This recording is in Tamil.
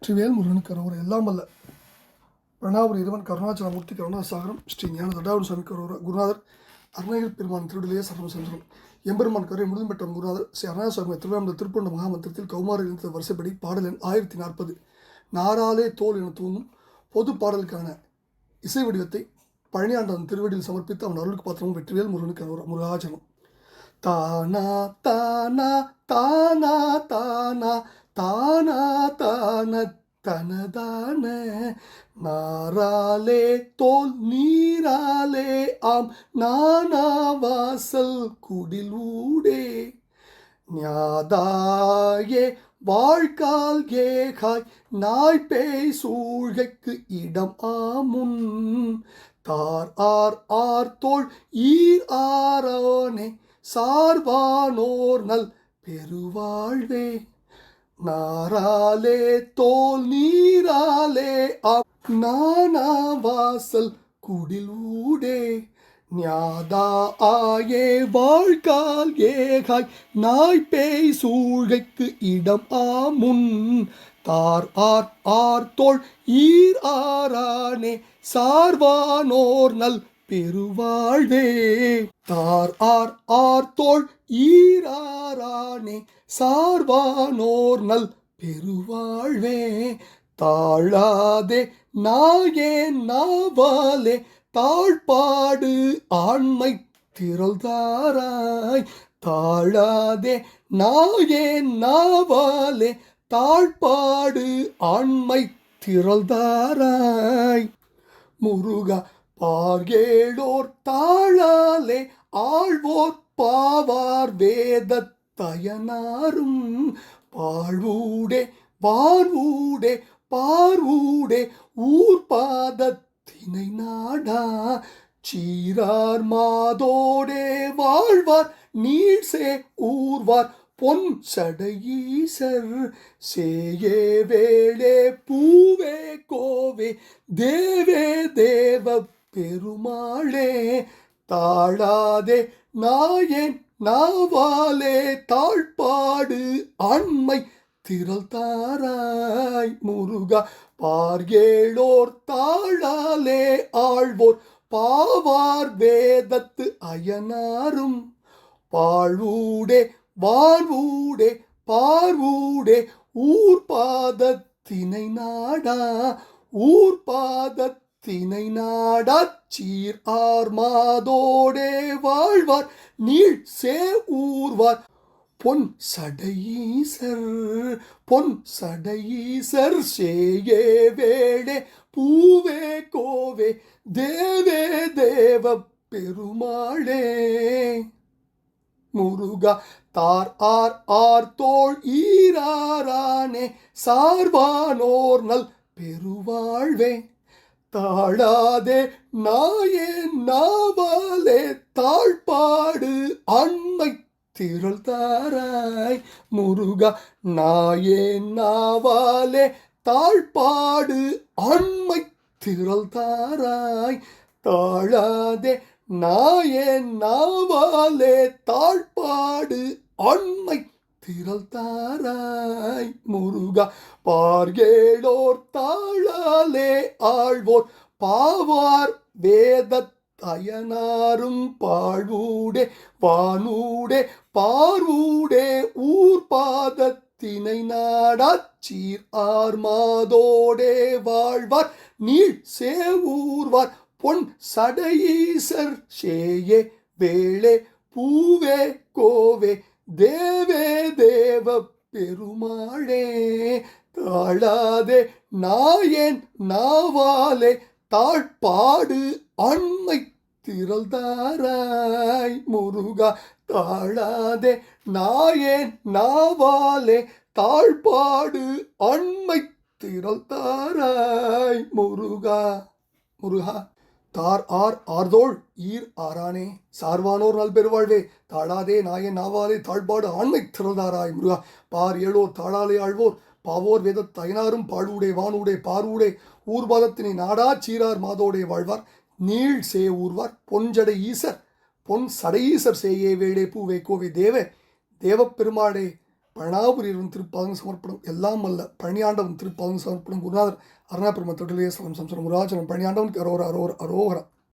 வெற்றிவேல் முருகனுக்கு கரோரா. எல்லாம் வல்ல பிரணாபுரி இறைவன் கருணாச்சலமூர்த்தி கருணாசாகரம் ஸ்ரீ ஞான தடாவூர் சுவாமி கரோரா. குருநாதர் அருணகிரி பெருமான் திருவிடையே சரணம் சென்றோம். எம்பெருமான் கரை முழுதும் பெற்ற குருநாதர் ஸ்ரீ அருணாசுவாமி திருவாரூர் திருப்பண்ட மகாமந்திரத்தில் கௌமார இனத்த வரிசைப்படி பாடல் எண் 1040 நாராலே தோல் என தூங்கும் பொது பாடலுக்கான இசை வடிவத்தை பழனியாண்டவன் திருவடியில் சமர்ப்பித்து அவன் அருளுக்கு பாத்திரமும் வெற்றிவேல் முருகனுக்கு கரோரா. முருகாச்சலம். தானா தானா தானா தானா தானா தான தனதான நாராலே தோல் நீராலே ஆம் நானா வாசல் குடிலூடே ஞாதாயே வாழ்கால் ஏகாய் நாய் பேய் சூழ்கைக்கு இடம் ஆமுன் தார் ஆர் ஆர் தோள் ஈர் ஆரோனே சார்வானோர் நல் பெருவாழ்வே நாராலே தோல் நீராலே நானா வாசல் குடிலூடே ஞாதா ஆயே வாழ்கால் ஏகாய் நாய் பேய் சூழ்கைக்கு இடம் ஆமுன் தார் ஆர் ஆர் தோள் ஈர் ஆரானே சார்வானோர் நல் பெருவாழ்வே தார் ஆர் ஆர் தோள் ஈராரானே சார்வானோர் நல் பெருவாழ்வே தாழாதே நாயே நாவாலே தாழ்பாடு ஆண்மை திரள்தாராய் தாழாதே நாயே நாவாலே தாழ்பாடு ஆண்மை திரள்தாராய் முருகா பார்கேளோர் தாழாலே ஆழ்வோர் பாவார் வேதத் தயனாரும் பாழ்வூடே வார்வூடே பார்வூடே ஊர் பாதத்தினை நாடா சீரார் மாதோடே வாழ்வார் நீழ்சே ஊர்வார் பொன் சடையீசர் சேயே வேளே பூவே கோவே தேவே தேவ பெருமாளே தாழாதே நாயேன் நாவாலே தாழ்பாடு ஆண்மை திரள்தாராய் முருகா பார்கேளோர் தாழாலே ஆழ்வோர் பாவார் வேதத்து அயனாரும் பாழ்வூடே வாழ்வூடே பார்வூடே ஊர் பாதத்தினை நாடா ஊர் பாதத்தினை நாடா சீர் ஆர் மாதோடே வாழ்வார் நீள் சே ஊர்வார் பொன் சடையீசர் சேயே வேளே பூவே கோவே தேவே தேவ பெருமாளே முருகா தார் ஆர் ஆர் தோள் ஈராரானே சார்வானோர் நல் பெருவாழ்வே தாழாதே நாயே நாவாலே தாழ்பாடு ஆண்மை திரள்தாராய் முருகா நாயே நாவாலே தாழ்பாடு ஆண்மை திரள்தாராய் தாழாதே நாயே நாவாலே தாழ்பாடு ஆண்மை திரள்தாராய் முருகா பார்கேளோர் தாழாலே ஆழ்வோர் பாவார் வேதத் தயனாரும் பாழ்வூடே வானூடே பார்வூடே ஊர் பாதத்தினை நாடா சீர் ஆர் மாதோடே வாழ்வார் நீள் சேவூர்வார் பொன் சடையீசர் சேயே வேளே பூவே கோவே தேவே தேவ பெருமாளே தாழாதே நாயேன் நாவாலே தாழ்பாடு ஆண்மை திரள்தாராய் முருகா தாழாதே நாயேன் நாவாலே தாழ்பாடு ஆண்மை திரள்தாராய் முருகா முருகா தார் ஆர் ஆர்தோள் ஈர் ஆரானே சார்வானோர் நல் பெருவாழ்வே தாழாதே நாயன் நாவாலே தாழ்பாடு ஆண்மை திரள்தாராய் முருகா பார் ஏழோர் தாழாலே ஆழ்வோர் பாவோர் வேதத் தயனாரும் பாழ்வூடே வானூடே பார்வூடே ஊர்பாதத்தினை நாடா சீரார் மாதோடே வாழ்வார் நீள் சே ஊர்வார் பொன்ஜடை ஈசர் பொன் சடையீசர் சேயே வேளே பூவே கோவே தேவ தேவப்பெருமாளே பழனாபுரியவன் திருப்பாதங்க சமர்ப்பணம் எல்லாம் அல்ல பழனியாண்டவன் திருப்பாதங்க சமர்ப்பணம் குருநாதர் அருணா பெருமாள் தொட்டிலேயே சலம் சம்சரம் முருகாச்சலம் பழனியாண்டவனுக்கு அரோகரா அரோகரா அரோகரா.